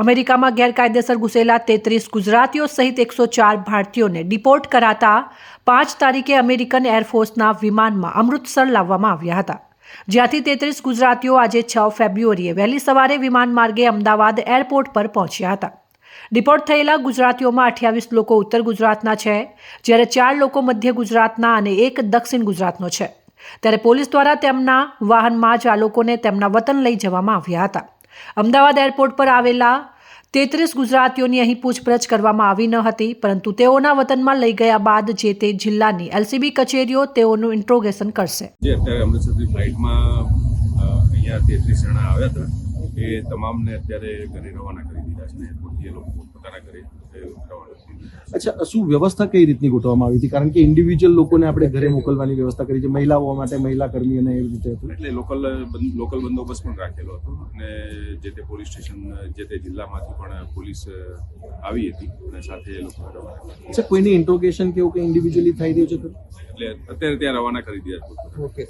અમેરિકામાં ગેરકાયદેસર ઘૂસેલા 33 ગુજરાતીઓ સહિત 104 ભારતીયોને ડિપોર્ટ કરાતા 5 તારીખે અમેરિકન એરફોર્સના વિમાનમાં અમૃતસર લાવવામાં આવ્યા હતા, જ્યાંથી 33 ગુજરાતીઓ આજે 6 ફેબ્રુઆરીએ વહેલી સવારે વિમાન માર્ગે અમદાવાદ એરપોર્ટ પર પહોંચ્યા હતા। ડિપોર્ટ થયેલા ગુજરાતીઓમાં 28 લોકો ઉત્તર ગુજરાતના છે, જ્યારે 4 લોકો મધ્ય ગુજરાતના અને 1 દક્ષિણ ગુજરાતનો છે। ત્યારે પોલીસ દ્વારા તેમના વાહનમાં જ આ લોકોને તેમના વતન લઈ જવામાં આવ્યા હતા। અમદાવાદ એરપોર્ટ પર આવેલા 33 ગુજરાતીઓની અહીં પૂછપરછ કરવામાં આવી ન હતી, પરંતુ તેઓના વતનમાં લઈ ગયા બાદ જે તે જિલ્લાની એલસીબી કચેરીઓ તેઓનું ઇન્ટ્રોગેશન કરશે। જે અત્યારે અમૃતસરની ફ્લાઇટમાં અહીંયા 33 જણા આવ્યા હતા એ તમામને અત્યારે ઘરે રવાના કરી દીધા છે। એરપોર્ટથી એ લોકો પોતાના ઘરે રવાના કરી દીધા છે। અચ્છા, શું વ્યવસ્થા કઈ રીતની ગોઠવવામાં આવી હતી? કારણ કે ઇન્ડિવિજ્યુઅલ લોકોને આપણે ઘરે મોકલવાની વ્યવસ્થા કરી છે, મહિલાઓ માટે મહિલા કર્મી અને એવી રીતે હતું। એટલે લોકલ બંદોબસ્ત પણ રાખેલો હતો અને જે તે પોલીસ સ્ટેશન જે તે જિલ્લામાંથી પણ પોલીસ આવી હતી અને સાથે એ લોકો રવાના। અચ્છા, કોઈની ઇન્ટ્રોગેશન કે એવું કંઈ ઇન્ડિવિજ્યુઅલી થઈ રહ્યું છે? એટલે અત્યારે ત્યાં રવાના કરી દીધા। ઓકે।